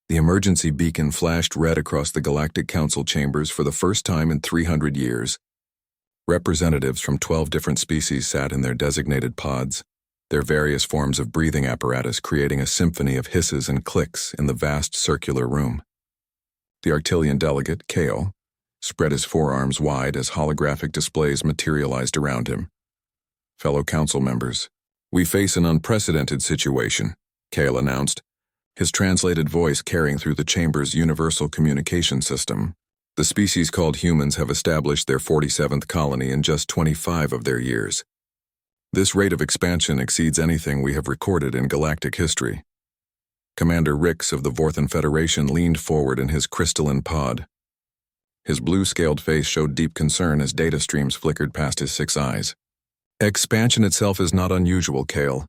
The emergency beacon flashed red across the Galactic Council chambers for the first time in 300 years. Representatives from 12 different species sat in their designated pods, their various forms of breathing apparatus creating a symphony of hisses and clicks in the vast circular room. The Arctilian delegate, Kale, spread his forearms wide as holographic displays materialized around him. Fellow council members, we face an unprecedented situation, Kale announced, his translated voice carrying through the chamber's universal communication system. The species called humans have established their 47th colony in just 25 of their years. This rate of expansion exceeds anything we have recorded in galactic history. Commander Rix of the Vorthan Federation leaned forward in his crystalline pod. His blue-scaled face showed deep concern as data streams flickered past his 6 eyes. Expansion itself is not unusual, Kale.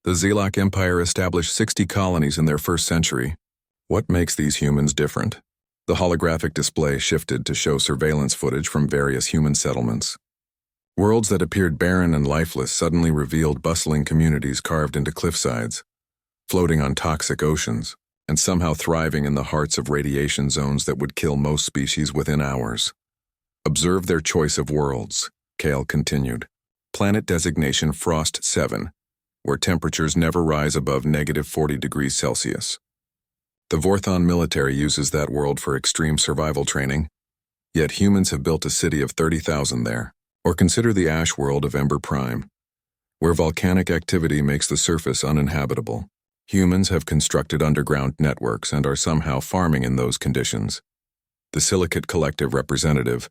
The Zelak Empire established 60 colonies in their first century. What makes these humans different? The holographic display shifted to show surveillance footage from various human settlements. Worlds that appeared barren and lifeless suddenly revealed bustling communities carved into cliffsides, floating on toxic oceans, and somehow thriving in the hearts of radiation zones that would kill most species within hours. Observe their choice of worlds, Kale continued. Planet designation Frost 7, where temperatures never rise above -40 degrees Celsius. The Vorthon military uses that world for extreme survival training, yet humans have built a city of 30,000 there. Or consider the ash world of Ember Prime, where volcanic activity makes the surface uninhabitable. Humans have constructed underground networks and are somehow farming in those conditions. The Silicate Collective representative,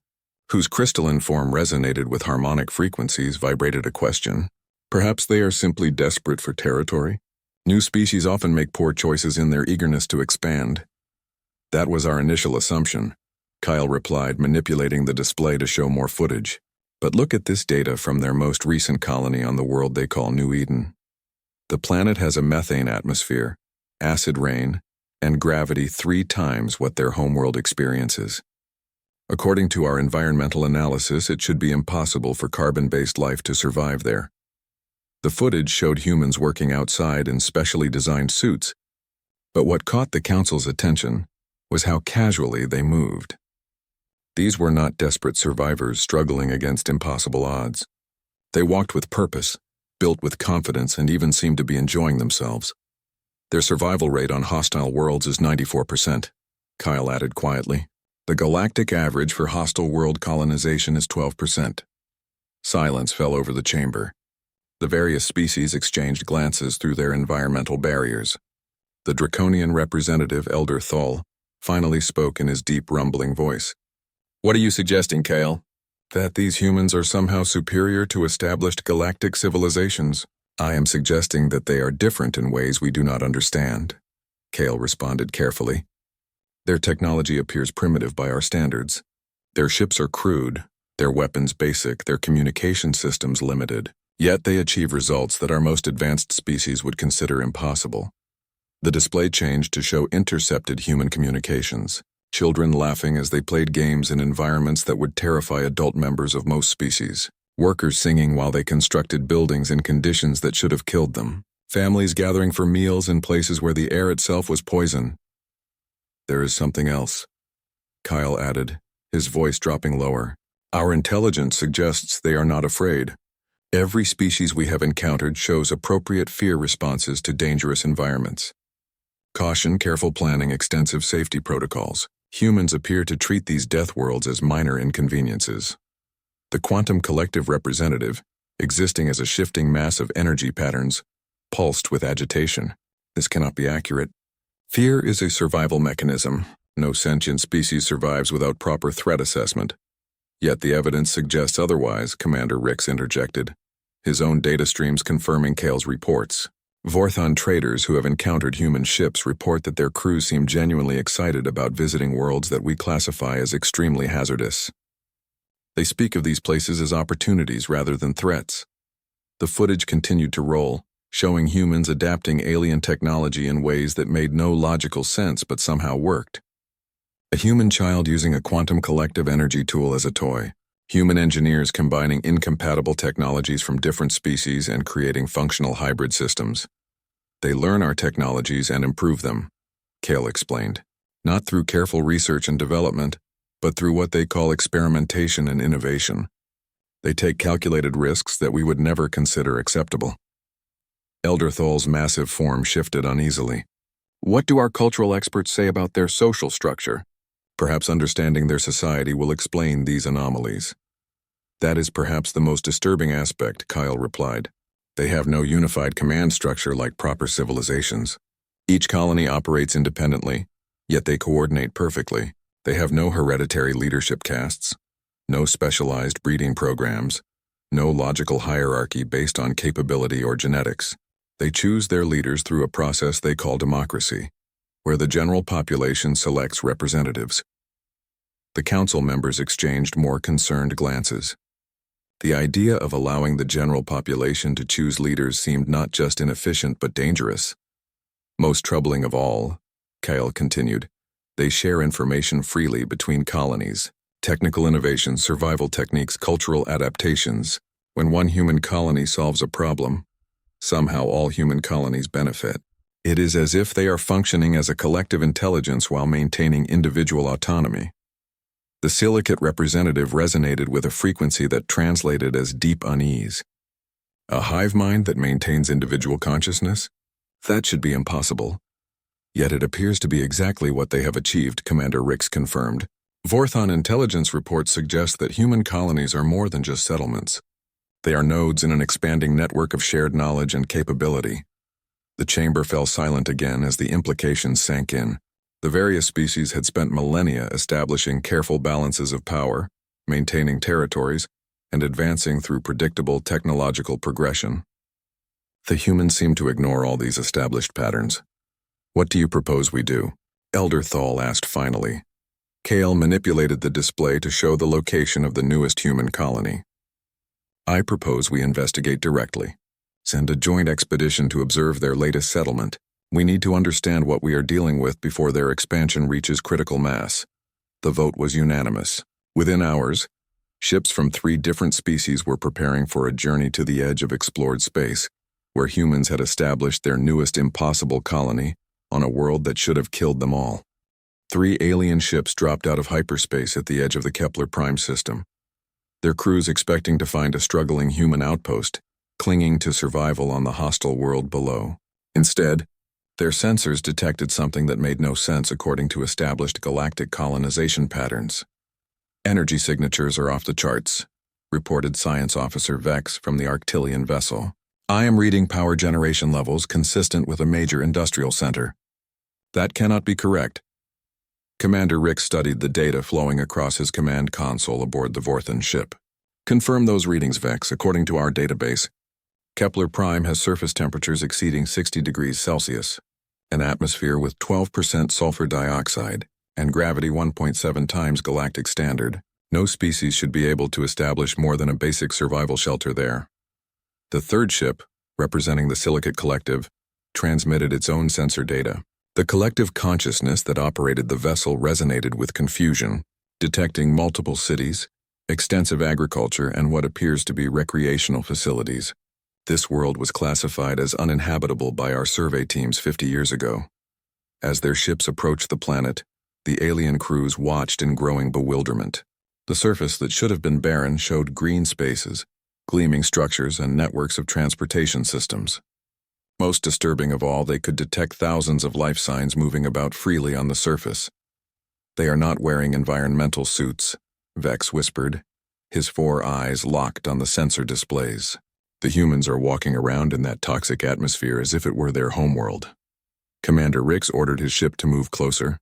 whose crystalline form resonated with harmonic frequencies, vibrated a question. Perhaps they are simply desperate for territory? New species often make poor choices in their eagerness to expand. That was our initial assumption, Kyle replied, manipulating the display to show more footage. But look at this data from their most recent colony on the world they call New Eden. The planet has a methane atmosphere, acid rain, and gravity 3 times what their homeworld experiences. According to our environmental analysis, it should be impossible for carbon-based life to survive there. The footage showed humans working outside in specially designed suits, but what caught the Council's attention was how casually they moved. These were not desperate survivors struggling against impossible odds. They walked with purpose, built with confidence, and even seemed to be enjoying themselves. Their survival rate on hostile worlds is 94%, Kyle added quietly. The galactic average for hostile world colonization is 12%. Silence fell over the chamber. The various species exchanged glances through their environmental barriers. The draconian representative, Elder Thal, finally spoke in his deep, rumbling voice. What are you suggesting, Kale? That these humans are somehow superior to established galactic civilizations. I am suggesting that they are different in ways we do not understand, Kale responded carefully. Their technology appears primitive by our standards. Their ships are crude, their weapons basic, their communication systems limited. Yet they achieve results that our most advanced species would consider impossible. The display changed to show intercepted human communications, children laughing as they played games in environments that would terrify adult members of most species, workers singing while they constructed buildings in conditions that should have killed them, families gathering for meals in places where the air itself was poison. There is something else, Kyle added, his voice dropping lower. Our intelligence suggests they are not afraid. Every species we have encountered shows appropriate fear responses to dangerous environments. Caution, careful planning, extensive safety protocols. Humans appear to treat these death worlds as minor inconveniences. The quantum collective representative, existing as a shifting mass of energy patterns, pulsed with agitation. This cannot be accurate. Fear is a survival mechanism. No sentient species survives without proper threat assessment. Yet the evidence suggests otherwise, Commander Rix interjected, his own data streams confirming Kale's reports. Vorthon traders who have encountered human ships report that their crews seem genuinely excited about visiting worlds that we classify as extremely hazardous. They speak of these places as opportunities rather than threats. The footage continued to roll, showing humans adapting alien technology in ways that made no logical sense but somehow worked. A human child using a quantum collective energy tool as a toy. Human engineers combining incompatible technologies from different species and creating functional hybrid systems. They learn our technologies and improve them. Kale explained. Not through careful research and development, but through what they call experimentation and innovation. They take calculated risks that we would never consider acceptable. Elder Thol's massive form shifted uneasily. What do our cultural experts say about their social structure? Perhaps understanding their society will explain these anomalies. That is perhaps the most disturbing aspect, Kyle replied. They have no unified command structure like proper civilizations. Each colony operates independently, yet they coordinate perfectly. They have no hereditary leadership castes, no specialized breeding programs, no logical hierarchy based on capability or genetics. They choose their leaders through a process they call democracy, where the general population selects representatives. The council members exchanged more concerned glances. The idea of allowing the general population to choose leaders seemed not just inefficient but dangerous. Most troubling of all, Kyle continued, they share information freely between colonies. Technical innovations, survival techniques, cultural adaptations. When one human colony solves a problem, somehow all human colonies benefit. It is as if they are functioning as a collective intelligence while maintaining individual autonomy. The silicate representative resonated with a frequency that translated as deep unease. A hive mind that maintains individual consciousness? That should be impossible. Yet it appears to be exactly what they have achieved, Commander Rix confirmed. Vorthon intelligence reports suggest that human colonies are more than just settlements. They are nodes in an expanding network of shared knowledge and capability. The chamber fell silent again as the implications sank in. The various species had spent millennia establishing careful balances of power, maintaining territories, and advancing through predictable technological progression. The humans seem to ignore all these established patterns. What do you propose we do? Elder Thal asked finally. Kale manipulated the display to show the location of the newest human colony. I propose we investigate directly. Send a joint expedition to observe their latest settlement. We need to understand what we are dealing with before their expansion reaches critical mass. The vote was unanimous. Within hours, ships from 3 different species were preparing for a journey to the edge of explored space, where humans had established their newest impossible colony on a world that should have killed them all. 3 alien ships dropped out of hyperspace at the edge of the Kepler Prime system, their crews expecting to find a struggling human outpost, clinging to survival on the hostile world below. Instead, their sensors detected something that made no sense according to established galactic colonization patterns. Energy signatures are off the charts, reported Science Officer Vex from the Arctilian vessel. I am reading power generation levels consistent with a major industrial center. That cannot be correct. Commander Rick studied the data flowing across his command console aboard the Vorthan ship. Confirm those readings, Vex. According to our database, Kepler Prime has surface temperatures exceeding 60 degrees Celsius, an atmosphere with 12% sulfur dioxide, and gravity 1.7 times galactic standard. No species should be able to establish more than a basic survival shelter there. The third ship, representing the Silicate Collective, transmitted its own sensor data. The collective consciousness that operated the vessel resonated with confusion, detecting multiple cities, extensive agriculture, and what appears to be recreational facilities. This world was classified as uninhabitable by our survey teams 50 years ago. As their ships approached the planet, the alien crews watched in growing bewilderment. The surface that should have been barren showed green spaces, gleaming structures, and networks of transportation systems. Most disturbing of all, they could detect thousands of life signs moving about freely on the surface. They are not wearing environmental suits, Vex whispered, his 4 eyes locked on the sensor displays. The humans are walking around in that toxic atmosphere as if it were their homeworld. Commander Rix ordered his ship to move closer.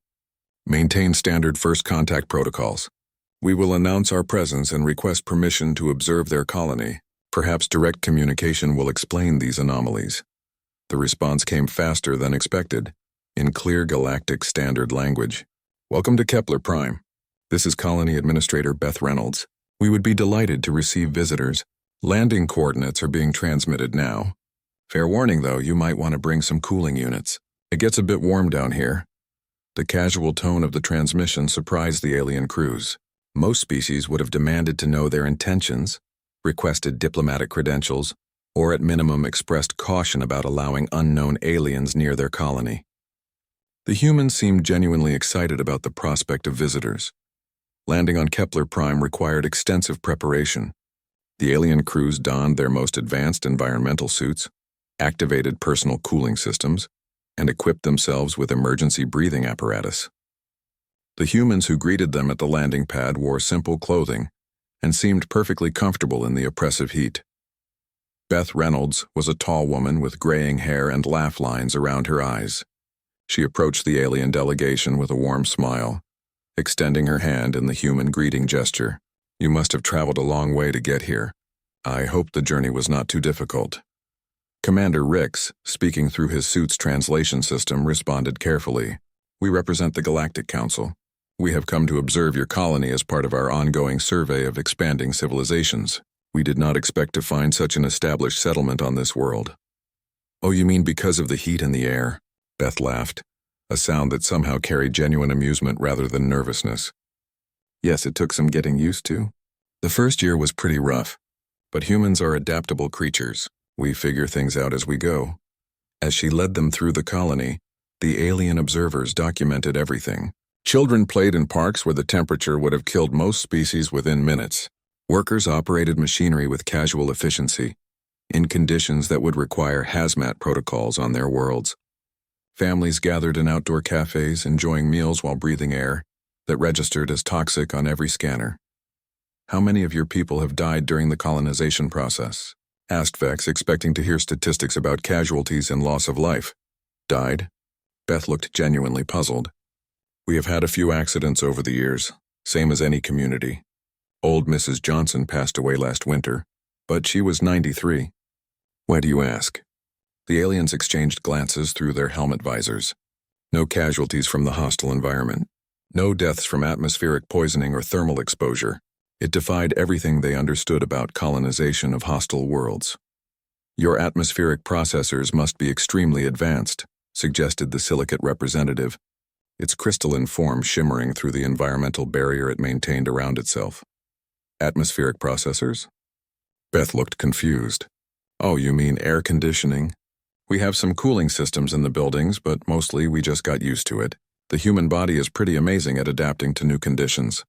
Maintain standard first contact protocols. We will announce our presence and request permission to observe their colony. Perhaps direct communication will explain these anomalies. The response came faster than expected, in clear galactic standard language. Welcome to Kepler Prime. This is Colony Administrator Beth Reynolds. We would be delighted to receive visitors. Landing coordinates are being transmitted now. Fair warning though, you might want to bring some cooling units. It gets a bit warm down here. The casual tone of the transmission surprised the alien crews. Most species would have demanded to know their intentions, requested diplomatic credentials, or at minimum expressed caution about allowing unknown aliens near their colony. The humans seemed genuinely excited about the prospect of visitors. Landing on Kepler Prime required extensive preparation. The alien crews donned their most advanced environmental suits, activated personal cooling systems, and equipped themselves with emergency breathing apparatus. The humans who greeted them at the landing pad wore simple clothing and seemed perfectly comfortable in the oppressive heat. Beth Reynolds was a tall woman with graying hair and laugh lines around her eyes. She approached the alien delegation with a warm smile, extending her hand in the human greeting gesture. "You must have traveled a long way to get here. I hope the journey was not too difficult." Commander Rix, speaking through his suit's translation system, responded carefully. "We represent the Galactic Council. We have come to observe your colony as part of our ongoing survey of expanding civilizations. We did not expect to find such an established settlement on this world." "Oh, you mean because of the heat in the air?" Beth laughed, a sound that somehow carried genuine amusement rather than nervousness. "Yes, it took some getting used to. The first year was pretty rough, but humans are adaptable creatures. We figure things out as we go." As she led them through the colony, the alien observers documented everything. Children played in parks where the temperature would have killed most species within minutes. Workers operated machinery with casual efficiency, in conditions that would require hazmat protocols on their worlds. Families gathered in outdoor cafes, enjoying meals while breathing air that registered as toxic on every scanner. "How many of your people have died during the colonization process?" asked Vex, expecting to hear statistics about casualties and loss of life. "Died?" Beth looked genuinely puzzled. "We have had a few accidents over the years, same as any community. Old Mrs. Johnson passed away last winter, but she was 93. "Why do you ask?" The aliens exchanged glances through their helmet visors. No casualties from the hostile environment. No deaths from atmospheric poisoning or thermal exposure. It defied everything they understood about colonization of hostile worlds. "Your atmospheric processors must be extremely advanced," suggested the silicate representative, its crystalline form shimmering through the environmental barrier it maintained around itself. "Atmospheric processors?" Beth looked confused. "Oh, you mean air conditioning? We have some cooling systems in the buildings, but mostly we just got used to it. The human body is pretty amazing at adapting to new conditions."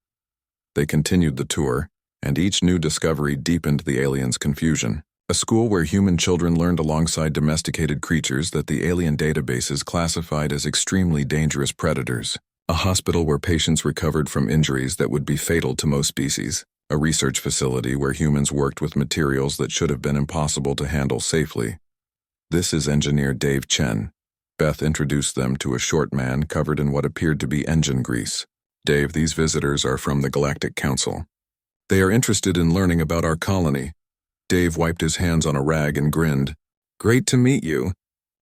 They continued the tour, and each new discovery deepened the aliens' confusion. A school where human children learned alongside domesticated creatures that the alien databases classified as extremely dangerous predators. A hospital where patients recovered from injuries that would be fatal to most species. A research facility where humans worked with materials that should have been impossible to handle safely. "This is Engineer Dave Chen." Beth introduced them to a short man covered in what appeared to be engine grease. "Dave, these visitors are from the Galactic Council. They are interested in learning about our colony." Dave wiped his hands on a rag and grinned. "Great to meet you.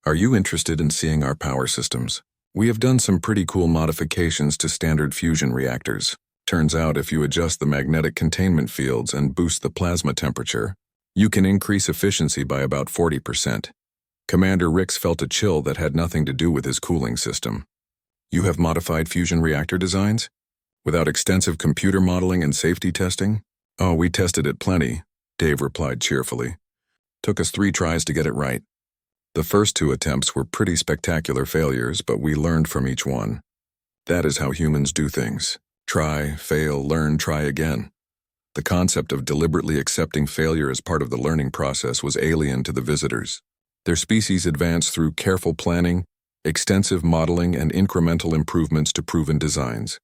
Are you interested in seeing our power systems? We have done some pretty cool modifications to standard fusion reactors. Turns out if you adjust the magnetic containment fields and boost the plasma temperature, you can increase efficiency by about 40%. Commander Rix felt a chill that had nothing to do with his cooling system. "You have modified fusion reactor designs? Without extensive computer modeling and safety testing?" "Oh, we tested it plenty," Dave replied cheerfully. "Took us 3 tries to get it right. The first 2 attempts were pretty spectacular failures, but we learned from each one. That is how humans do things. Try, fail, learn, try again." The concept of deliberately accepting failure as part of the learning process was alien to the visitors. Their species advanced through careful planning, extensive modeling, and incremental improvements to proven designs.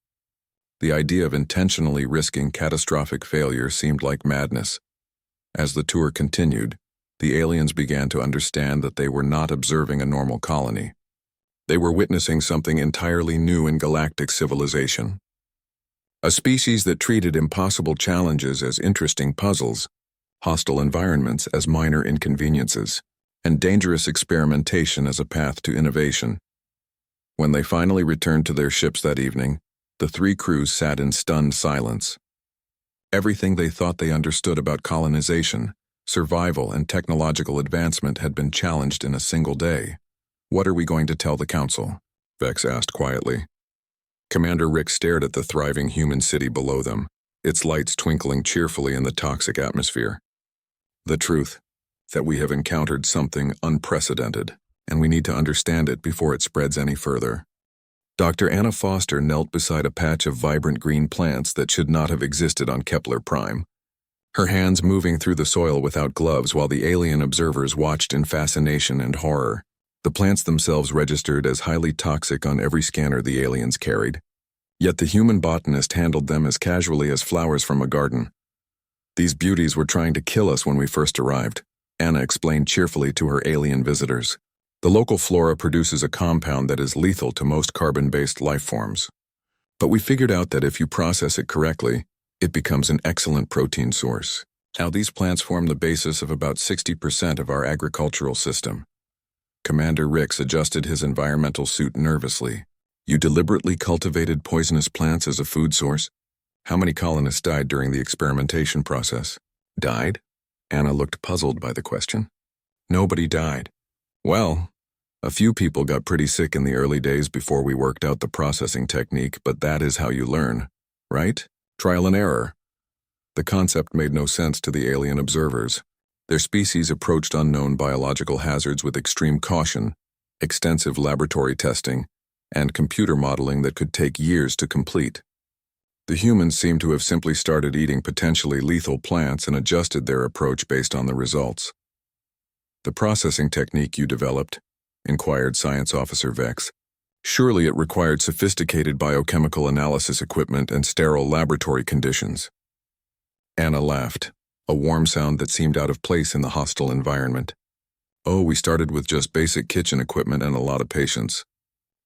The idea of intentionally risking catastrophic failure seemed like madness. As the tour continued, the aliens began to understand that they were not observing a normal colony. They were witnessing something entirely new in galactic civilization. A species that treated impossible challenges as interesting puzzles, hostile environments as minor inconveniences, and dangerous experimentation as a path to innovation. When they finally returned to their ships that evening, the 3 crews sat in stunned silence. Everything they thought they understood about colonization, survival, and technological advancement had been challenged in a single day. "What are we going to tell the Council?" Vex asked quietly. Commander Rick stared at the thriving human city below them, its lights twinkling cheerfully in the toxic atmosphere. "The truth, that we have encountered something unprecedented, and we need to understand it before it spreads any further." Dr. Anna Foster knelt beside a patch of vibrant green plants that should not have existed on Kepler Prime, her hands moving through the soil without gloves while the alien observers watched in fascination and horror. The plants themselves registered as highly toxic on every scanner the aliens carried, yet the human botanist handled them as casually as flowers from a garden. These beauties were trying to kill us when we first arrived, Anna explained cheerfully to her alien visitors. The local flora produces a compound that is lethal to most carbon-based life forms. But we figured out that if you process it correctly, it becomes an excellent protein source. Now these plants form the basis of about 60% of our agricultural system. Commander Rix adjusted his environmental suit nervously. You deliberately cultivated poisonous plants as a food source? How many colonists died during the experimentation process? Died? Anna looked puzzled by the question. Nobody died. Well, a few people got pretty sick in the early days before we worked out the processing technique, but that is how you learn, right? Trial and error. The concept made no sense to the alien observers. Their species approached unknown biological hazards with extreme caution, extensive laboratory testing, and computer modeling that could take years to complete. The humans seemed to have simply started eating potentially lethal plants and adjusted their approach based on the results. The processing technique you developed, inquired Science Officer Vex. Surely it required sophisticated biochemical analysis equipment and sterile laboratory conditions. Anna laughed, a warm sound that seemed out of place in the hostile environment. Oh, we started with just basic kitchen equipment and a lot of patience.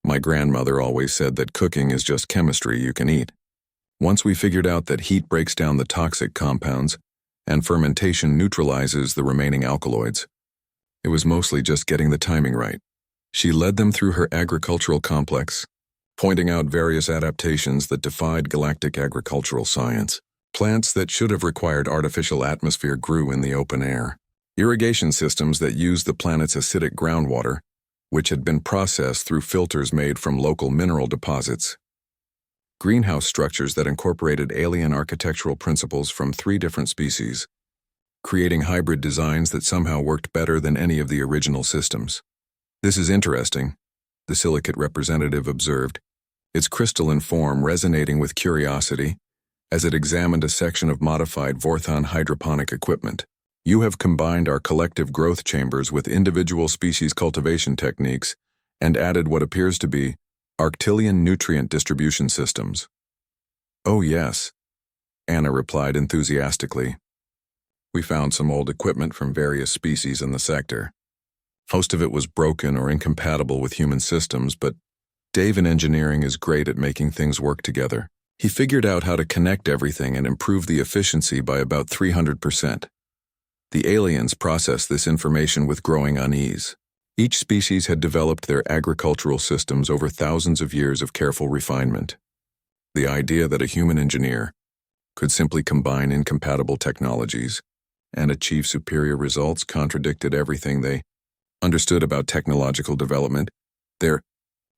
My grandmother always said that cooking is just chemistry you can eat. Once we figured out that heat breaks down the toxic compounds and fermentation neutralizes the remaining alkaloids, it was mostly just getting the timing right. She led them through her agricultural complex, pointing out various adaptations that defied galactic agricultural science. Plants that should have required artificial atmosphere grew in the open air. Irrigation systems that used the planet's acidic groundwater, which had been processed through filters made from local mineral deposits. Greenhouse structures that incorporated alien architectural principles from 3 different species, creating hybrid designs that somehow worked better than any of the original systems. This is interesting, the silicate representative observed, its crystalline form resonating with curiosity as it examined a section of modified Vorthon hydroponic equipment. You have combined our collective growth chambers with individual species cultivation techniques and added what appears to be Arctilian nutrient distribution systems. Oh yes, Anna replied enthusiastically. We found some old equipment from various species in the sector. Most of it was broken or incompatible with human systems, but Dave in engineering is great at making things work together. He figured out how to connect everything and improve the efficiency by about 300%. The aliens processed this information with growing unease. Each species had developed their agricultural systems over thousands of years of careful refinement. The idea that a human engineer could simply combine incompatible technologies and achieve superior results contradicted everything they understood about technological development. Their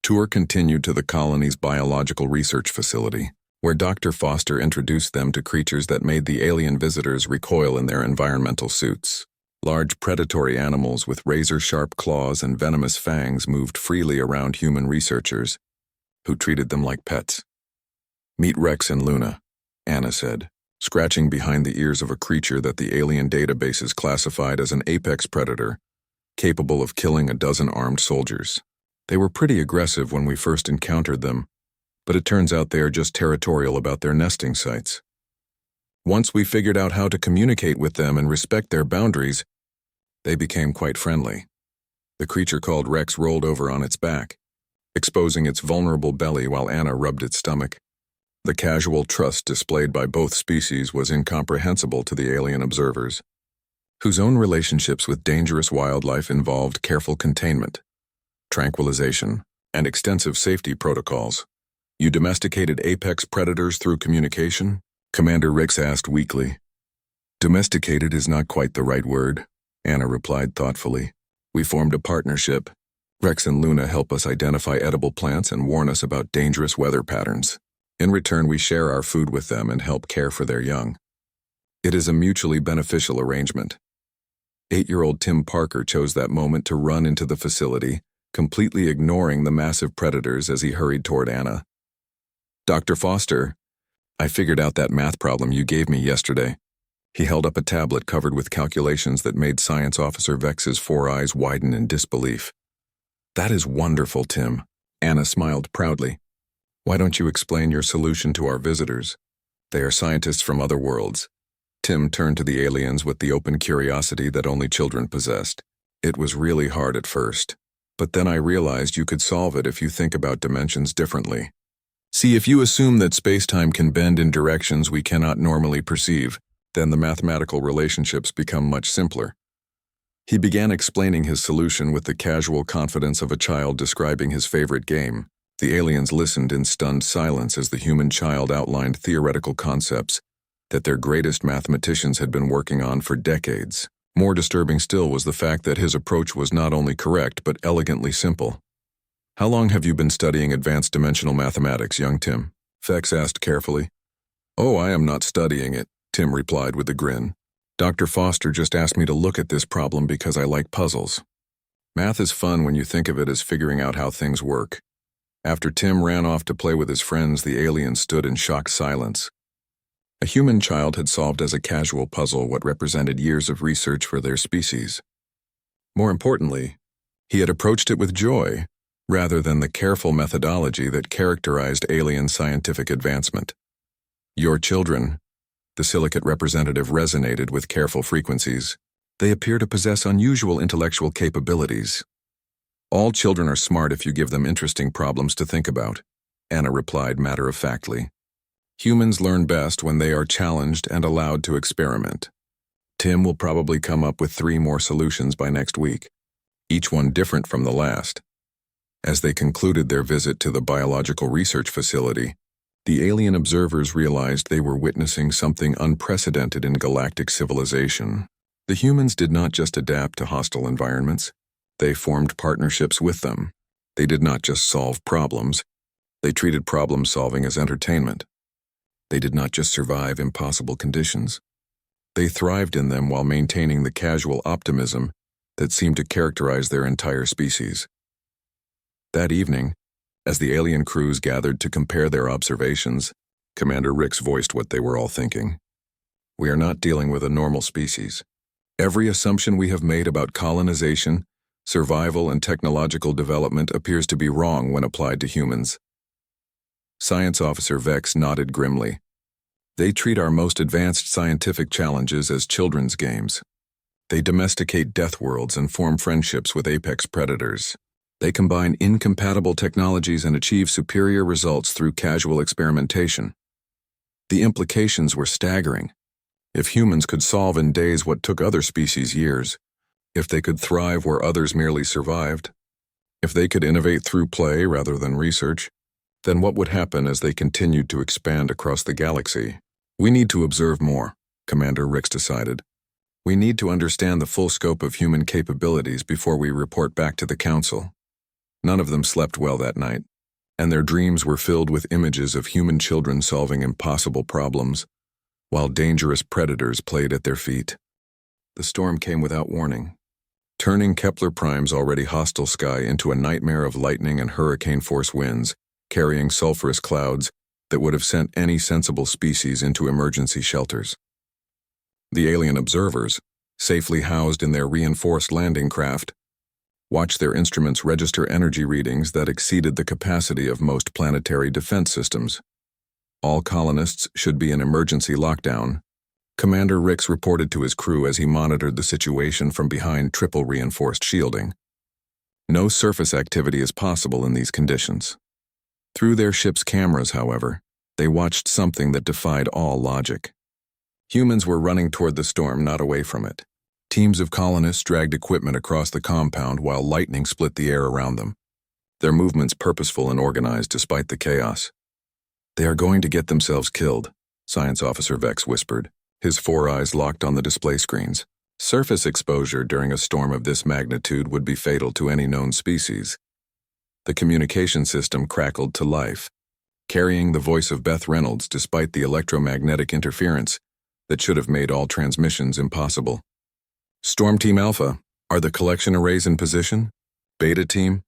tour continued to the colony's biological research facility, where Dr. Foster introduced them to creatures that made the alien visitors recoil in their environmental suits. Large predatory animals with razor-sharp claws and venomous fangs moved freely around human researchers, who treated them like pets. Meet Rex and Luna, Anna said, scratching behind the ears of a creature that the alien databases classified as an apex predator, capable of killing a dozen armed soldiers. They were pretty aggressive when we first encountered them, but it turns out they are just territorial about their nesting sites. Once we figured out how to communicate with them and respect their boundaries, they became quite friendly. The creature called Rex rolled over on its back, exposing its vulnerable belly while Anna rubbed its stomach. The casual trust displayed by both species was incomprehensible to the alien observers, whose own relationships with dangerous wildlife involved careful containment, tranquilization, and extensive safety protocols. You domesticated apex predators through communication? Commander Rix asked weakly. Domesticated is not quite the right word, Anna replied thoughtfully. We formed a partnership. Rex and Luna help us identify edible plants and warn us about dangerous weather patterns. In return, we share our food with them and help care for their young. It is a mutually beneficial arrangement. 8-year-old Tim Parker chose that moment to run into the facility completely ignoring the massive predators as he hurried toward Anna. "Dr. Foster, I figured out that math problem you gave me yesterday." He held up a tablet covered with calculations that made Science Officer Vex's 4 eyes widen in disbelief. "That is wonderful, Tim." Anna smiled proudly. "Why don't you explain your solution to our visitors? They are scientists from other worlds." Tim turned to the aliens with the open curiosity that only children possessed. "It was really hard at first, but then I realized you could solve it if you think about dimensions differently. See, if you assume that space-time can bend in directions we cannot normally perceive, then the mathematical relationships become much simpler." He began explaining his solution with the casual confidence of a child describing his favorite game. The aliens listened in stunned silence as the human child outlined theoretical concepts that their greatest mathematicians had been working on for decades. More disturbing still was the fact that his approach was not only correct but elegantly simple. "How long have you been studying advanced dimensional mathematics, young Tim?" Vex asked carefully. "Oh, I am not studying it," Tim replied with a grin. "Dr. Foster just asked me to look at this problem because I like puzzles. Math is fun when you think of it as figuring out how things work." After Tim ran off to play with his friends, the aliens stood in shocked silence. A human child had solved as a casual puzzle what represented years of research for their species. More importantly, he had approached it with joy, rather than the careful methodology that characterized alien scientific advancement. "Your children," the silicate representative resonated with careful frequencies. "They appear to possess unusual intellectual capabilities." "All children are smart if you give them interesting problems to think about," Anna replied matter-of-factly. "Humans learn best when they are challenged and allowed to experiment." Tim will probably come up with 3 more solutions by next week, each one different from the last. As they concluded their visit to the biological research facility, the alien observers realized they were witnessing something unprecedented in galactic civilization. The humans did not just adapt to hostile environments, they formed partnerships with them. They did not just solve problems, they treated problem-solving as entertainment. They did not just survive impossible conditions, they thrived in them while maintaining the casual optimism that seemed to characterize their entire species. That evening, as the alien crews gathered to compare their observations, Commander Rix voiced what they were all thinking. "We are not dealing with a normal species. Every assumption we have made about colonization, survival, and technological development appears to be wrong when applied to humans." Science Officer Vex nodded grimly. "They treat our most advanced scientific challenges as children's games. They domesticate deathworlds and form friendships with apex predators. They combine incompatible technologies and achieve superior results through casual experimentation." The implications were staggering. If humans could solve in days what took other species years, if they could thrive where others merely survived, if they could innovate through play rather than research, then what would happen as they continued to expand across the galaxy? "We need to observe more," Commander Rix decided. "We need to understand the full scope of human capabilities before we report back to the Council." None of them slept well that night, and their dreams were filled with images of human children solving impossible problems, while dangerous predators played at their feet. The storm came without warning, turning Kepler Prime's already hostile sky into a nightmare of lightning and hurricane-force winds, carrying sulfurous clouds that would have sent any sensible species into emergency shelters. The alien observers, safely housed in their reinforced landing craft, watched their instruments register energy readings that exceeded the capacity of most planetary defense systems. All colonists should be in emergency lockdown, Commander Rix reported to his crew as he monitored the situation from behind triple reinforced shielding. No surface activity is possible in these conditions. Through their ship's cameras, however, they watched something that defied all logic. Humans were running toward the storm, not away from it. Teams of colonists dragged equipment across the compound while lightning split the air around them, their movements purposeful and organized despite the chaos. "They are going to get themselves killed," Science Officer Vex whispered, his 4 eyes locked on the display screens. Surface exposure during a storm of this magnitude would be fatal to any known species. The communication system crackled to life, carrying the voice of Beth Reynolds despite the electromagnetic interference that should have made all transmissions impossible. "Storm Team Alpha, are the collection arrays in position? Beta Team,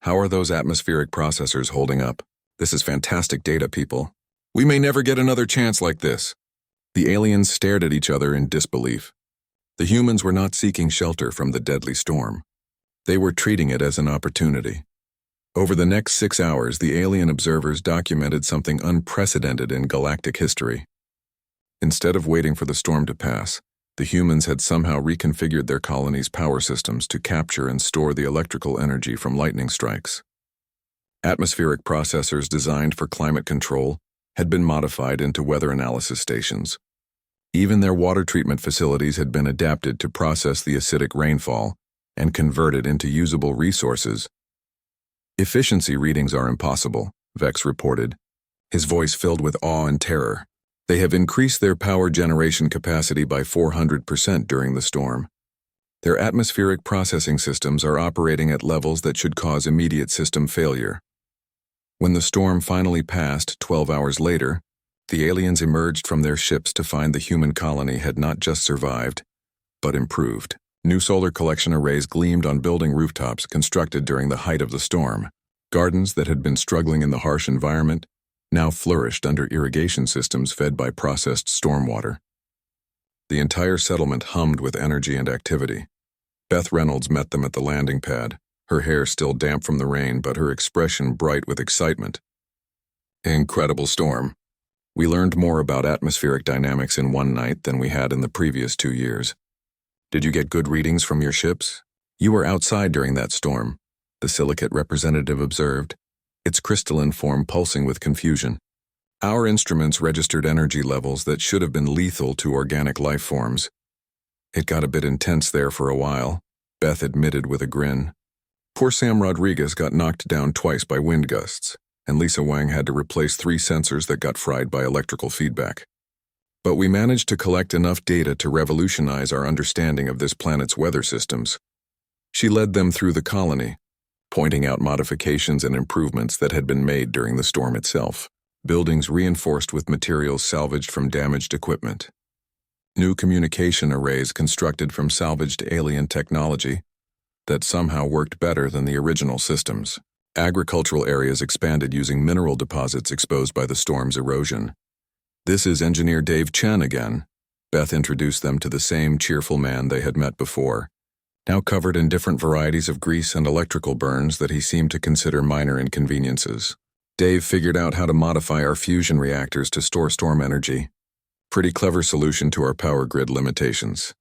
How are those atmospheric processors holding up? This is fantastic data, people. We may never get another chance like this. The aliens stared at each other in disbelief. The humans were not seeking shelter from the deadly storm. They were treating it as an opportunity. Over the next 6 hours, the alien observers documented something unprecedented in galactic history. Instead of waiting for the storm to pass, the humans had somehow reconfigured their colony's power systems to capture and store the electrical energy from lightning strikes. Atmospheric processors designed for climate control had been modified into weather analysis stations. Even their water treatment facilities had been adapted to process the acidic rainfall and convert it into usable resources. Efficiency readings are impossible, Vex reported, his voice filled with awe and terror. They have increased their power generation capacity by 400% during the storm. Their atmospheric processing systems are operating at levels that should cause immediate system failure. When the storm finally passed 12 hours later, the aliens emerged from their ships to find the human colony had not just survived, but improved. New solar collection arrays gleamed on building rooftops constructed during the height of the storm. Gardens that had been struggling in the harsh environment now flourished under irrigation systems fed by processed stormwater. The entire settlement hummed with energy and activity. Beth Reynolds met them at the landing pad, her hair still damp from the rain, but her expression bright with excitement. Incredible storm. We learned more about atmospheric dynamics in one night than we had in the previous 2 years. Did you get good readings from your ships? You were outside during that storm, the silicate representative observed, its crystalline form pulsing with confusion. Our instruments registered energy levels that should have been lethal to organic life forms. It got a bit intense there for a while, Beth admitted with a grin. Poor Sam Rodriguez got knocked down twice by wind gusts, and Lisa Wang had to replace 3 sensors that got fried by electrical feedback. But we managed to collect enough data to revolutionize our understanding of this planet's weather systems. She led them through the colony, pointing out modifications and improvements that had been made during the storm itself. Buildings reinforced with materials salvaged from damaged equipment. New communication arrays constructed from salvaged alien technology that somehow worked better than the original systems. Agricultural areas expanded using mineral deposits exposed by the storm's erosion. This is Engineer Dave Chen again. Beth introduced them to the same cheerful man they had met before, now covered in different varieties of grease and electrical burns that he seemed to consider minor inconveniences. Dave figured out how to modify our fusion reactors to store storm energy. Pretty clever solution to our power grid limitations.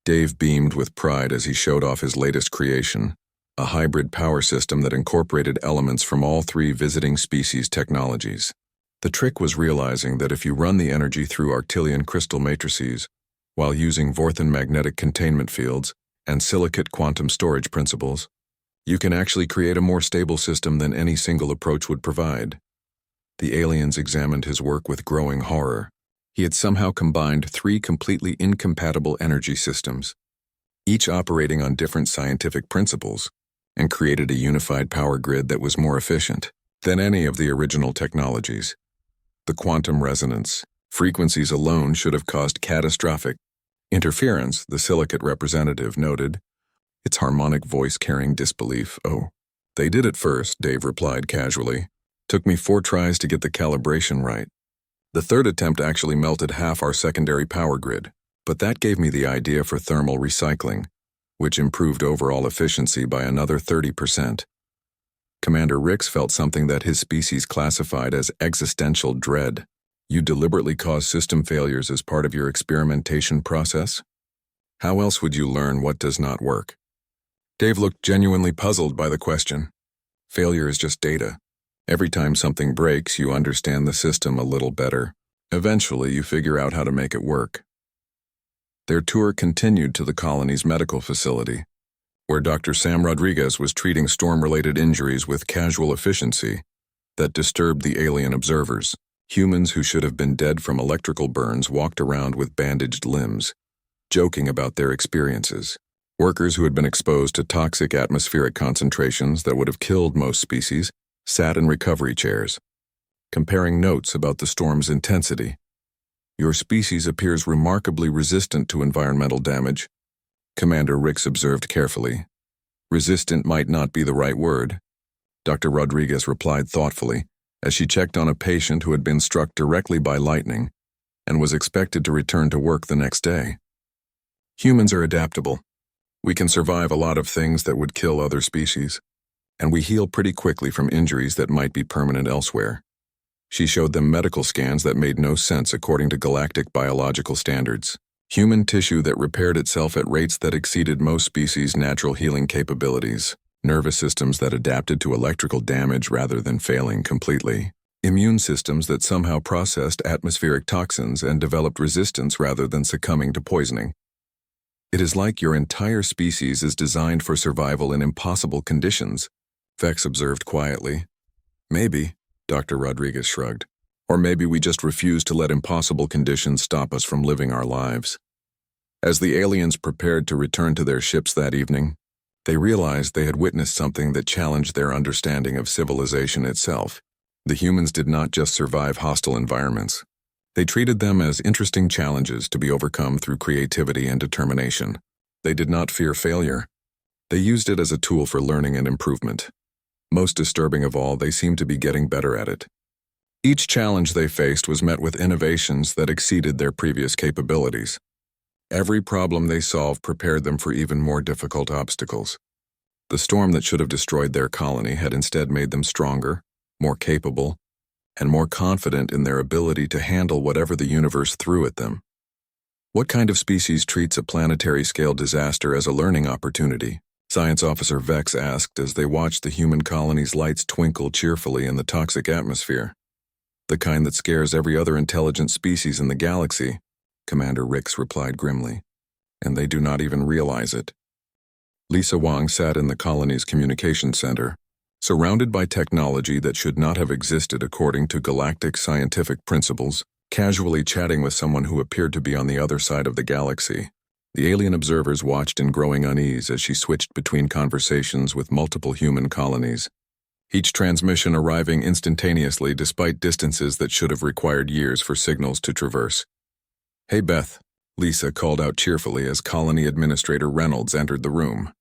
Dave beamed with pride as he showed off his latest creation, a hybrid power system that incorporated elements from all 3 visiting species technologies. The trick was realizing that if you run the energy through Arctilian crystal matrices, while using Vorthan magnetic containment fields and silicate quantum storage principles, you can actually create a more stable system than any single approach would provide. The aliens examined his work with growing horror. He had somehow combined 3 completely incompatible energy systems, each operating on different scientific principles, and created a unified power grid that was more efficient than any of the original technologies. The quantum resonance frequencies alone should have caused catastrophic interference, the silicate representative noted, its harmonic voice carrying disbelief. Oh, they did it first, Dave replied casually. Took me 4 tries to get the calibration right. The 3rd attempt actually melted half our secondary power grid, but that gave me the idea for thermal recycling, which improved overall efficiency by another 30%. Commander Rix felt something that his species classified as existential dread. You deliberately cause system failures as part of your experimentation process? How else would you learn what does not work? Dave looked genuinely puzzled by the question. Failure is just data. Every time something breaks, you understand the system a little better. Eventually, you figure out how to make it work. Their tour continued to the colony's medical facility, where Dr. Sam Rodriguez was treating storm-related injuries with casual efficiency that disturbed the alien observers. Humans who should have been dead from electrical burns walked around with bandaged limbs, joking about their experiences. Workers who had been exposed to toxic atmospheric concentrations that would have killed most species sat in recovery chairs, comparing notes about the storm's intensity. Your species appears remarkably resistant to environmental damage, Commander Rix observed carefully. Resistant might not be the right word. Dr. Rodriguez replied thoughtfully, as she checked on a patient who had been struck directly by lightning and was expected to return to work the next day. Humans are adaptable. We can survive a lot of things that would kill other species, and we heal pretty quickly from injuries that might be permanent elsewhere. She showed them medical scans that made no sense according to galactic biological standards. Human tissue that repaired itself at rates that exceeded most species' natural healing capabilities. Nervous systems that adapted to electrical damage rather than failing completely. Immune systems that somehow processed atmospheric toxins and developed resistance rather than succumbing to poisoning. It is like your entire species is designed for survival in impossible conditions, Vex observed quietly. Maybe, Dr. Rodriguez shrugged. Or maybe we just refuse to let impossible conditions stop us from living our lives. As the aliens prepared to return to their ships that evening, they realized they had witnessed something that challenged their understanding of civilization itself. The humans did not just survive hostile environments. They treated them as interesting challenges to be overcome through creativity and determination. They did not fear failure. They used it as a tool for learning and improvement. Most disturbing of all, they seemed to be getting better at it. Each challenge they faced was met with innovations that exceeded their previous capabilities. Every problem they solved prepared them for even more difficult obstacles. The storm that should have destroyed their colony had instead made them stronger, more capable, and more confident in their ability to handle whatever the universe threw at them. What kind of species treats a planetary-scale disaster as a learning opportunity? Science Officer Vex asked as they watched the human colony's lights twinkle cheerfully in the toxic atmosphere. The kind that scares every other intelligent species in the galaxy, Commander Rix replied grimly. And they do not even realize it. Lisa Wang sat in the colony's communication center, surrounded by technology that should not have existed according to galactic scientific principles, casually chatting with someone who appeared to be on the other side of the galaxy. The alien observers watched in growing unease as she switched between conversations with multiple human colonies, each transmission arriving instantaneously despite distances that should have required years for signals to traverse. "Hey Beth," Lisa called out cheerfully as Colony Administrator Reynolds entered the room.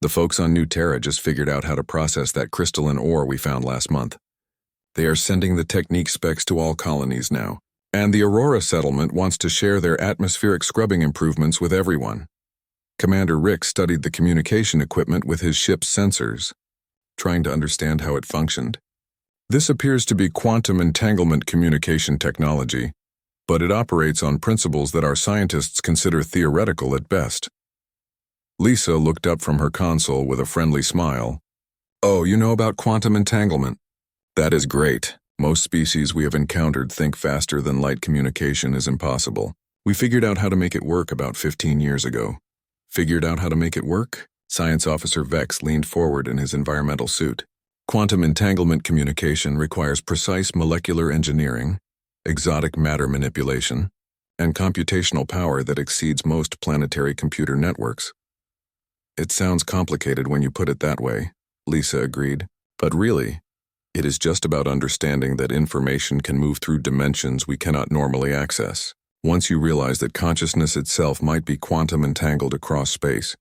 "The folks on New Terra just figured out how to process that crystalline ore we found last month. They are sending the technique specs to all colonies now, and the Aurora settlement wants to share their atmospheric scrubbing improvements with everyone." Commander Rick studied the communication equipment with his ship's sensors, trying to understand how it functioned. "This appears to be quantum entanglement communication technology, but it operates on principles that our scientists consider theoretical at best." Lisa looked up from her console with a friendly smile. "Oh, you know about quantum entanglement? That is great. Most species we have encountered think faster than light communication is impossible. We figured out how to make it work about 15 years ago." "Figured out how to make it work?" Science Officer Vex leaned forward in his environmental suit. "Quantum entanglement communication requires precise molecular engineering, exotic matter manipulation, and computational power that exceeds most planetary computer networks." "It sounds complicated when you put it that way," Lisa agreed. "But really, it is just about understanding that information can move through dimensions we cannot normally access. Once you realize that consciousness itself might be quantum entangled across space,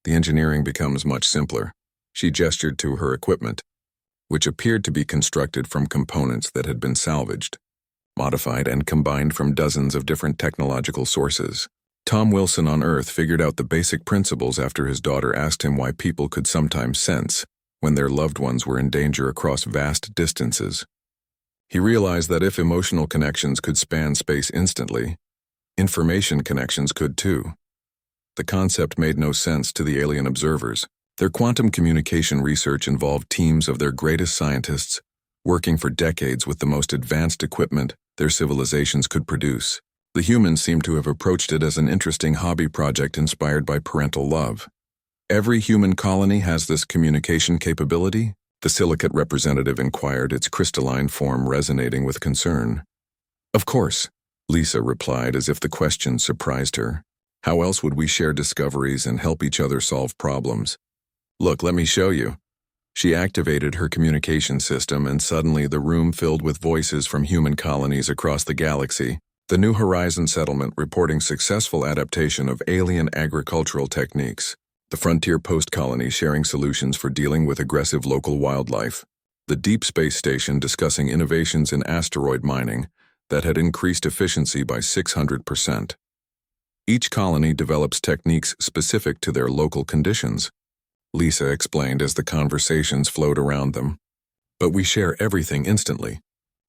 the engineering becomes much simpler." She gestured to her equipment, which appeared to be constructed from components that had been salvaged, modified, and combined from dozens of different technological sources. Tom Wilson on Earth figured out the basic principles after his daughter asked him why people could sometimes sense when their loved ones were in danger across vast distances. He realized that if emotional connections could span space instantly, information connections could too. The concept made no sense to the alien observers. Their quantum communication research involved teams of their greatest scientists working for decades with the most advanced equipment their civilizations could produce. The humans seemed to have approached it as an interesting hobby project inspired by parental love. "Every human colony has this communication capability?" the silicate representative inquired, its crystalline form resonating with concern. "Of course," Lisa replied as if the question surprised her. "How else would we share discoveries and help each other solve problems? Look, let me show you." She activated her communication system, and suddenly the room filled with voices from human colonies across the galaxy. The New Horizon settlement reporting successful adaptation of alien agricultural techniques. The frontier post colony sharing solutions for dealing with aggressive local wildlife. The Deep Space Station discussing innovations in asteroid mining that had increased efficiency by 600%. Each colony develops techniques specific to their local conditions, Lisa explained as the conversations flowed around them. But we share everything instantly.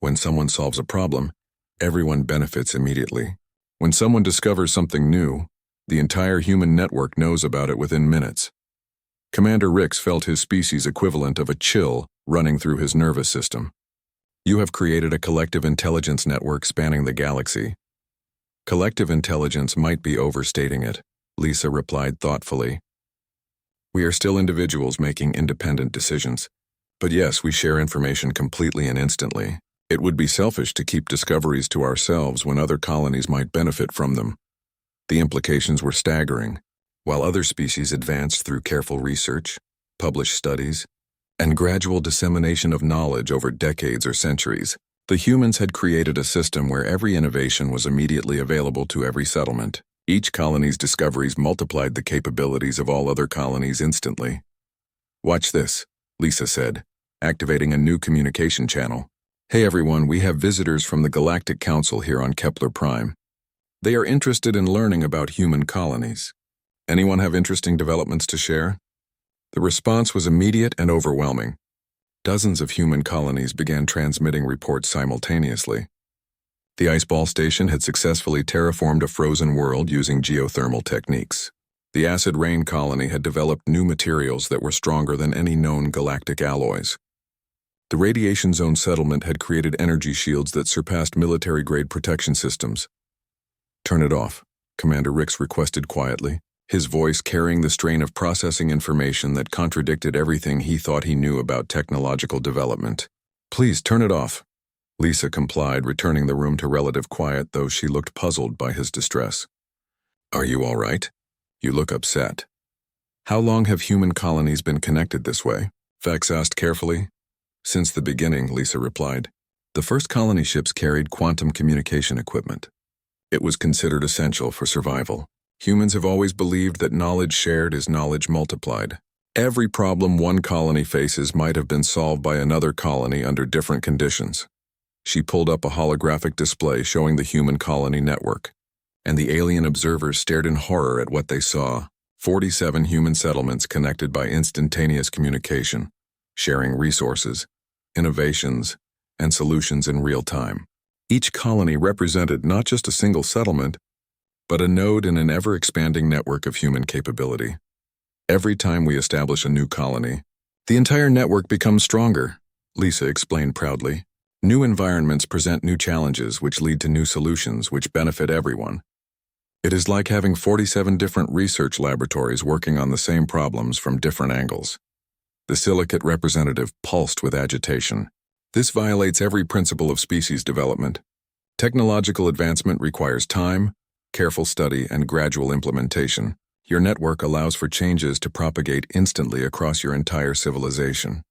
When someone solves a problem, everyone benefits immediately. When someone discovers something new, the entire human network knows about it within minutes. Commander Rix felt his species' equivalent of a chill running through his nervous system. You have created a collective intelligence network spanning the galaxy. Collective intelligence might be overstating it, Lisa replied thoughtfully. We are still individuals making independent decisions. But yes, we share information completely and instantly. It would be selfish to keep discoveries to ourselves when other colonies might benefit from them. The implications were staggering. While other species advanced through careful research, published studies, and gradual dissemination of knowledge over decades or centuries, the humans had created a system where every innovation was immediately available to every settlement. Each colony's discoveries multiplied the capabilities of all other colonies instantly. Watch this, Lisa said, activating a new communication channel. Hey everyone, we have visitors from the Galactic Council here on Kepler Prime. They are interested in learning about human colonies. Anyone have interesting developments to share? The response was immediate and overwhelming. Dozens of human colonies began transmitting reports simultaneously. The Iceball Station had successfully terraformed a frozen world using geothermal techniques. The Acid Rain colony had developed new materials that were stronger than any known galactic alloys. The Radiation Zone settlement had created energy shields that surpassed military-grade protection systems. Turn it off, Commander Rix requested quietly, his voice carrying the strain of processing information that contradicted everything he thought he knew about technological development. Please turn it off. Lisa complied, returning the room to relative quiet, though she looked puzzled by his distress. Are you all right? You look upset. How long have human colonies been connected this way? Vex asked carefully. Since the beginning, Lisa replied. The first colony ships carried quantum communication equipment. It was considered essential for survival. Humans have always believed that knowledge shared is knowledge multiplied. Every problem one colony faces might have been solved by another colony under different conditions. She pulled up a holographic display showing the human colony network, and the alien observers stared in horror at what they saw. 47 human settlements connected by instantaneous communication, sharing resources, innovations, and solutions in real time. Each colony represented not just a single settlement, but a node in an ever-expanding network of human capability. Every time we establish a new colony, the entire network becomes stronger, Lisa explained proudly. New environments present new challenges which lead to new solutions which benefit everyone. It is like having 47 different research laboratories working on the same problems from different angles. The silicate representative pulsed with agitation. This violates every principle of species development. Technological advancement requires time, careful study, and gradual implementation. Your network allows for changes to propagate instantly across your entire civilization.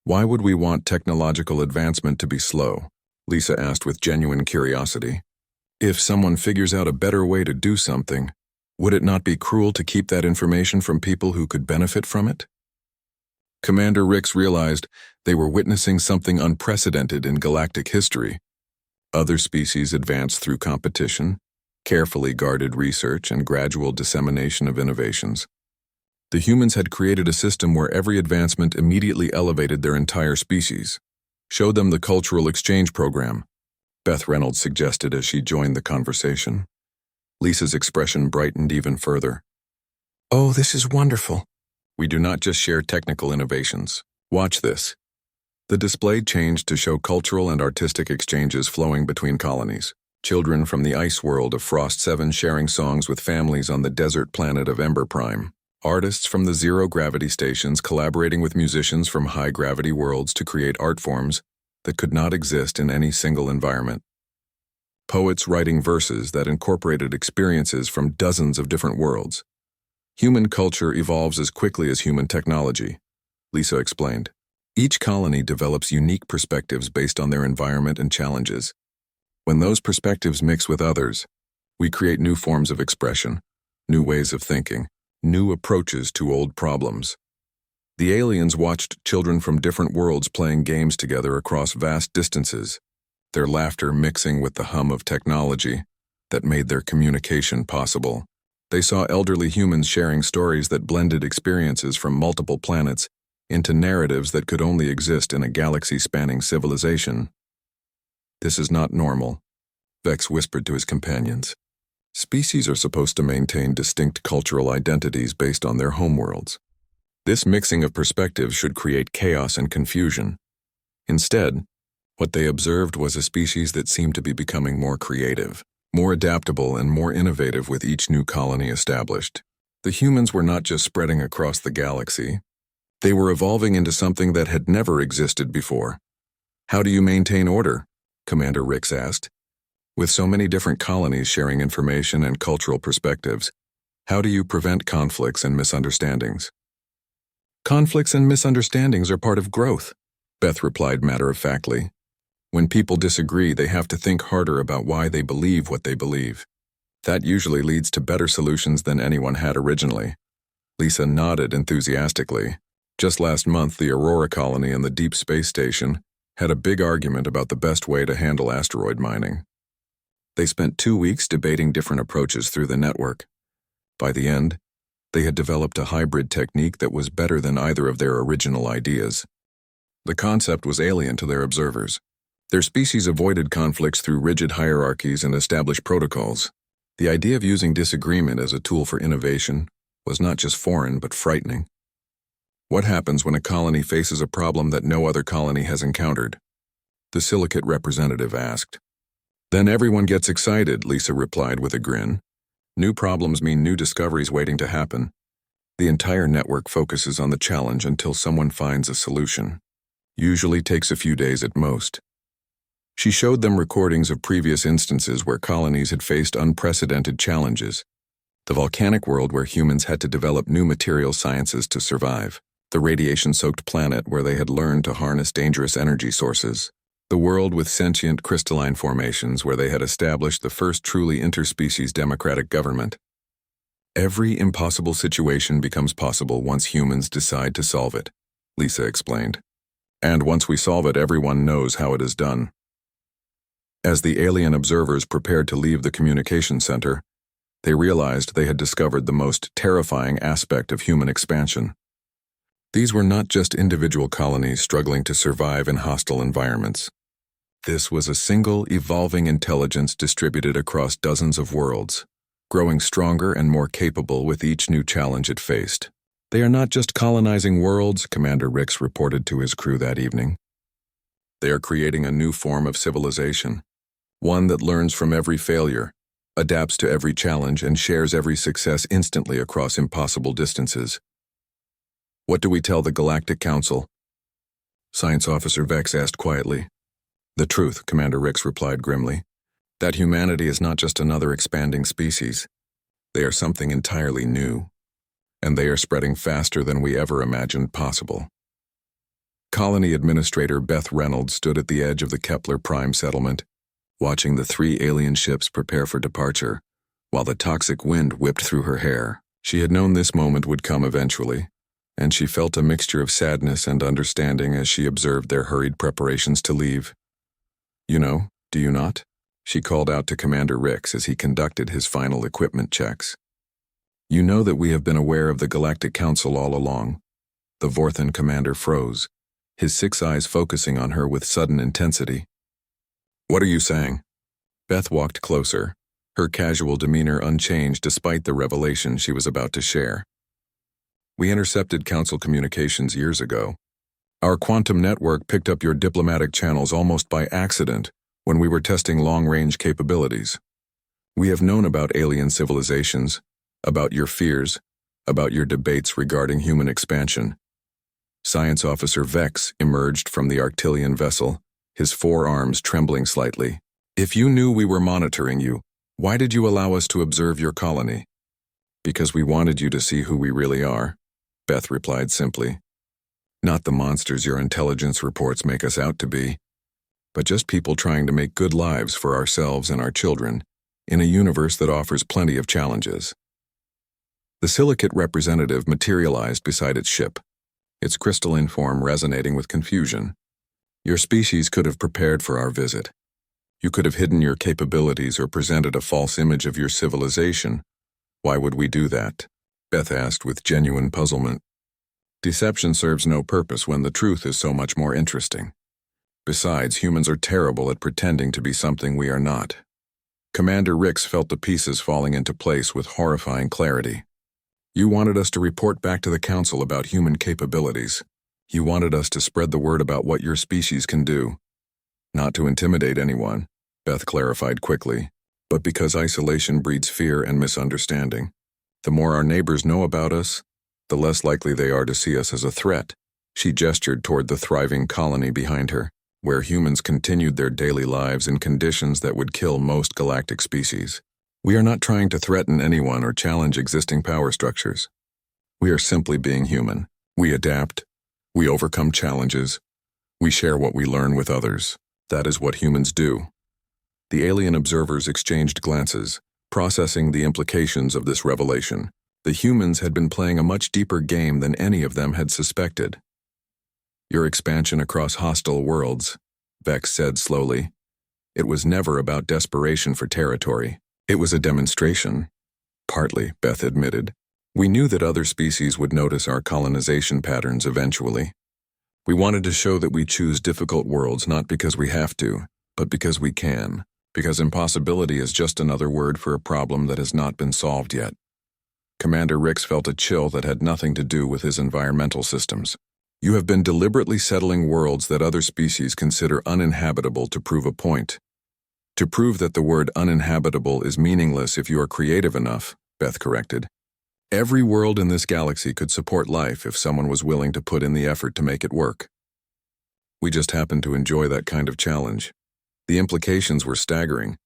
Why would we want technological advancement to be slow? Lisa asked with genuine curiosity. If someone figures out a better way to do something, would it not be cruel to keep that information from people who could benefit from it? Commander Rix realized they were witnessing something unprecedented in galactic history. Other species advanced through competition, carefully guarded research, and gradual dissemination of innovations. The humans had created a system where every advancement immediately elevated their entire species. Show them the cultural exchange program, Beth Reynolds suggested as she joined the conversation. Lisa's expression brightened even further. Oh, this is wonderful. We do not just share technical innovations. Watch this. The display changed to show cultural and artistic exchanges flowing between colonies. Children from the ice world of Frost 7 sharing songs with families on the desert planet of Ember Prime. Artists from the zero-gravity stations collaborating with musicians from high-gravity worlds to create art forms that could not exist in any single environment. Poets writing verses that incorporated experiences from dozens of different worlds. Human culture evolves as quickly as human technology, Lisa explained. Each colony develops unique perspectives based on their environment and challenges. When those perspectives mix with others, we create new forms of expression, new ways of thinking, new approaches to old problems. The aliens watched children from different worlds playing games together across vast distances, their laughter mixing with the hum of technology that made their communication possible. They saw elderly humans sharing stories that blended experiences from multiple planets into narratives that could only exist in a galaxy-spanning civilization. "This is not normal," Vex whispered to his companions. "Species are supposed to maintain distinct cultural identities based on their homeworlds. This mixing of perspectives should create chaos and confusion. Instead, what they observed was a species that seemed to be becoming more creative, more adaptable, and more innovative with each new colony established. The humans were not just spreading across the galaxy. They were evolving into something that had never existed before. "How do you maintain order?" Commander Rix asked. "With so many different colonies sharing information and cultural perspectives, how do you prevent conflicts and misunderstandings?" "Conflicts and misunderstandings are part of growth," Beth replied matter-of-factly. "When people disagree, they have to think harder about why they believe what they believe. That usually leads to better solutions than anyone had originally." Lisa nodded enthusiastically. Just last month, the Aurora colony and the Deep Space Station had a big argument about the best way to handle asteroid mining. They spent 2 weeks debating different approaches through the network. By the end, they had developed a hybrid technique that was better than either of their original ideas. The concept was alien to their observers. Their species avoided conflicts through rigid hierarchies and established protocols. The idea of using disagreement as a tool for innovation was not just foreign but frightening. "What happens when a colony faces a problem that no other colony has encountered?" the Silicate representative asked. "Then everyone gets excited," Lisa replied with a grin. "New problems mean new discoveries waiting to happen. The entire network focuses on the challenge until someone finds a solution. Usually takes a few days at most." She showed them recordings of previous instances where colonies had faced unprecedented challenges. The volcanic world where humans had to develop new material sciences to survive. The radiation-soaked planet where they had learned to harness dangerous energy sources. The world with sentient crystalline formations where they had established the first truly interspecies democratic government. "Every impossible situation becomes possible once humans decide to solve it," Lisa explained. "And once we solve it, everyone knows how it is done." As the alien observers prepared to leave the communication center, they realized they had discovered the most terrifying aspect of human expansion. These were not just individual colonies struggling to survive in hostile environments. This was a single, evolving intelligence distributed across dozens of worlds, growing stronger and more capable with each new challenge it faced. "They are not just colonizing worlds," Commander Rix reported to his crew that evening. "They are creating a new form of civilization, one that learns from every failure, adapts to every challenge, and shares every success instantly across impossible distances." "What do we tell the Galactic Council?" Science Officer Vex asked quietly. "The truth," Commander Rix replied grimly. "That humanity is not just another expanding species. They are something entirely new, and they are spreading faster than we ever imagined possible." Colony Administrator Beth Reynolds stood at the edge of the Kepler Prime settlement, watching the 3 alien ships prepare for departure, while the toxic wind whipped through her hair. She had known this moment would come eventually, and she felt a mixture of sadness and understanding as she observed their hurried preparations to leave. "You know, do you not?" she called out to Commander Rix as he conducted his final equipment checks. "You know that we have been aware of the Galactic Council all along." The Vorthan commander froze, his 6 eyes focusing on her with sudden intensity. "What are you saying?" Beth walked closer, her casual demeanor unchanged despite the revelation she was about to share. "We intercepted Council communications years ago. Our quantum network picked up your diplomatic channels almost by accident when we were testing long-range capabilities. We have known about alien civilizations, about your fears, about your debates regarding human expansion." Science Officer Vex emerged from the Arctilian vessel, his forearms trembling slightly. "If you knew we were monitoring you, why did you allow us to observe your colony?" "Because we wanted you to see who we really are," Beth replied simply. "Not the monsters your intelligence reports make us out to be, but just people trying to make good lives for ourselves and our children in a universe that offers plenty of challenges." The silicate representative materialized beside its ship, its crystalline form resonating with confusion. Your species could have prepared for our visit. You could have hidden your capabilities or presented a false image of your civilization. Why would we do that? Beth asked with genuine puzzlement. Deception serves no purpose when the truth is so much more interesting. Besides, humans are terrible at pretending to be something we are not. Commander Rix felt the pieces falling into place with horrifying clarity. You wanted us to report back to the Council about human capabilities. You wanted us to spread the word about what your species can do. Not to intimidate anyone, Beth clarified quickly, but because isolation breeds fear and misunderstanding. The more our neighbors know about us, the less likely they are to see us as a threat. She gestured toward the thriving colony behind her, where humans continued their daily lives in conditions that would kill most galactic species. We are not trying to threaten anyone or challenge existing power structures. We are simply being human. We adapt. We overcome challenges. We share what we learn with others. That is what humans do. The alien observers exchanged glances, processing the implications of this revelation. The humans had been playing a much deeper game than any of them had suspected. Your expansion across hostile worlds, Vex said slowly. It was never about desperation for territory. It was a demonstration. Partly, Beth admitted. We knew that other species would notice our colonization patterns eventually. We wanted to show that we choose difficult worlds not because we have to, but because we can. Because impossibility is just another word for a problem that has not been solved yet. Commander Rix felt a chill that had nothing to do with his environmental systems. You have been deliberately settling worlds that other species consider uninhabitable to prove a point. To prove that the word uninhabitable is meaningless if you are creative enough, Beth corrected. Every world in this galaxy could support life if someone was willing to put in the effort to make it work. We just happen to enjoy that kind of challenge. The implications were staggering.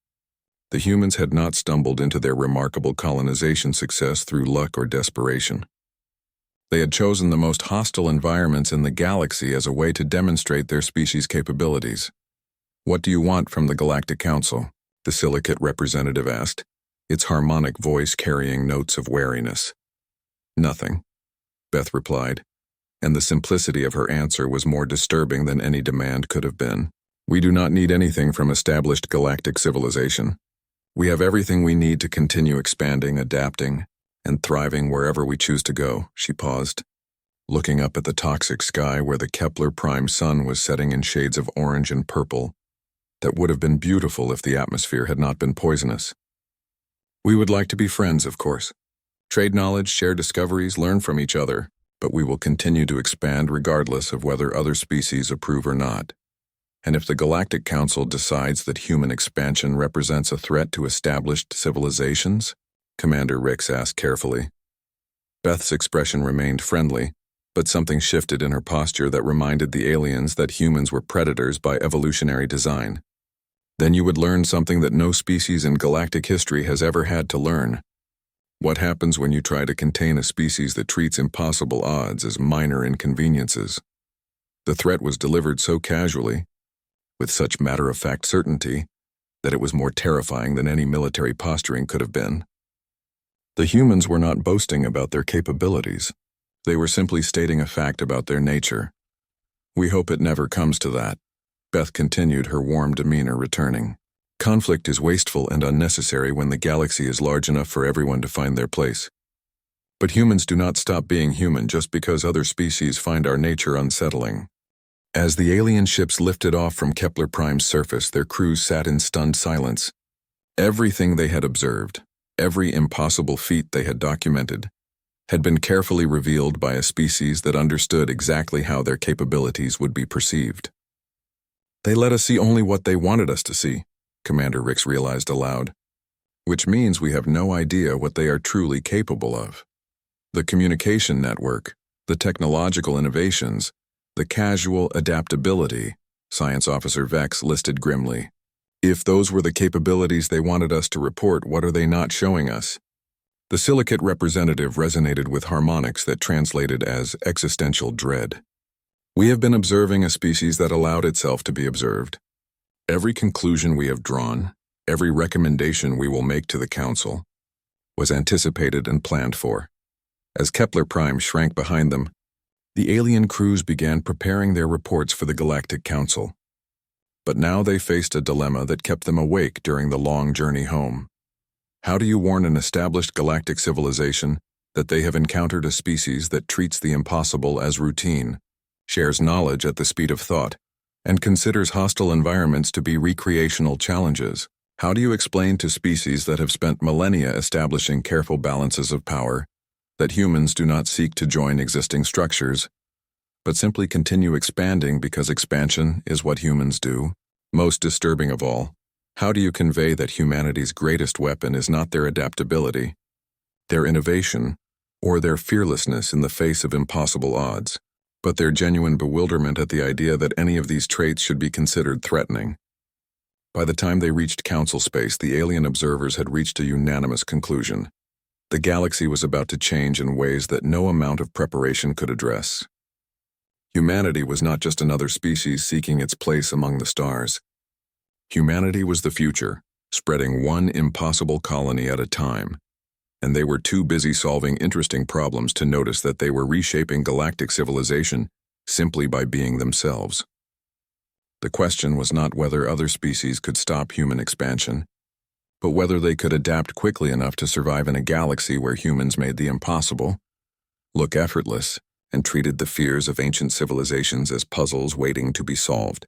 The humans had not stumbled into their remarkable colonization success through luck or desperation. They had chosen the most hostile environments in the galaxy as a way to demonstrate their species' capabilities. What do you want from the Galactic Council? The silicate representative asked, its harmonic voice carrying notes of wariness. Nothing, Beth replied, and the simplicity of her answer was more disturbing than any demand could have been. We do not need anything from established galactic civilization. We have everything we need to continue expanding, adapting, and thriving wherever we choose to go. She paused, looking up at the toxic sky where the Kepler prime sun was setting in shades of orange and purple that would have been beautiful if the atmosphere had not been poisonous. We would like to be friends, of course. Trade knowledge, share discoveries, learn from each other, but we will continue to expand regardless of whether other species approve or not. And if the Galactic Council decides that human expansion represents a threat to established civilizations? Commander Rix asked carefully. Beth's expression remained friendly, but something shifted in her posture that reminded the aliens that humans were predators by evolutionary design. Then you would learn something that no species in galactic history has ever had to learn. What happens when you try to contain a species that treats impossible odds as minor inconveniences? The threat was delivered so casually, with such matter-of-fact certainty, that it was more terrifying than any military posturing could have been. The humans were not boasting about their capabilities. They were simply stating a fact about their nature. We hope it never comes to that, Beth continued, her warm demeanor returning. Conflict is wasteful and unnecessary when the galaxy is large enough for everyone to find their place. But humans do not stop being human just because other species find our nature unsettling. As the alien ships lifted off from Kepler Prime's surface, their crews sat in stunned silence. Everything they had observed, every impossible feat they had documented, had been carefully revealed by a species that understood exactly how their capabilities would be perceived. They let us see only what they wanted us to see, Commander Rix realized aloud, which means we have no idea what they are truly capable of. The communication network, the technological innovations, the casual adaptability, Science Officer Vex listed grimly. If those were the capabilities they wanted us to report, what are they not showing us? The silicate representative resonated with harmonics that translated as existential dread. We have been observing a species that allowed itself to be observed. Every conclusion we have drawn, every recommendation we will make to the Council, was anticipated and planned for. As Kepler Prime shrank behind them, the alien crews began preparing their reports for the Galactic Council. But now they faced a dilemma that kept them awake during the long journey home. How do you warn an established galactic civilization that they have encountered a species that treats the impossible as routine, shares knowledge at the speed of thought, and considers hostile environments to be recreational challenges? How do you explain to species that have spent millennia establishing careful balances of power that humans do not seek to join existing structures, but simply continue expanding because expansion is what humans do? Most disturbing of all, how do you convey that humanity's greatest weapon is not their adaptability, their innovation, or their fearlessness in the face of impossible odds, but their genuine bewilderment at the idea that any of these traits should be considered threatening? By the time they reached Council space, the alien observers had reached a unanimous conclusion. The galaxy was about to change in ways that no amount of preparation could address. Humanity was not just another species seeking its place among the stars. Humanity was the future, spreading one impossible colony at a time, and they were too busy solving interesting problems to notice that they were reshaping galactic civilization simply by being themselves. The question was not whether other species could stop human expansion, but whether they could adapt quickly enough to survive in a galaxy where humans made the impossible look effortless and treated the fears of ancient civilizations as puzzles waiting to be solved.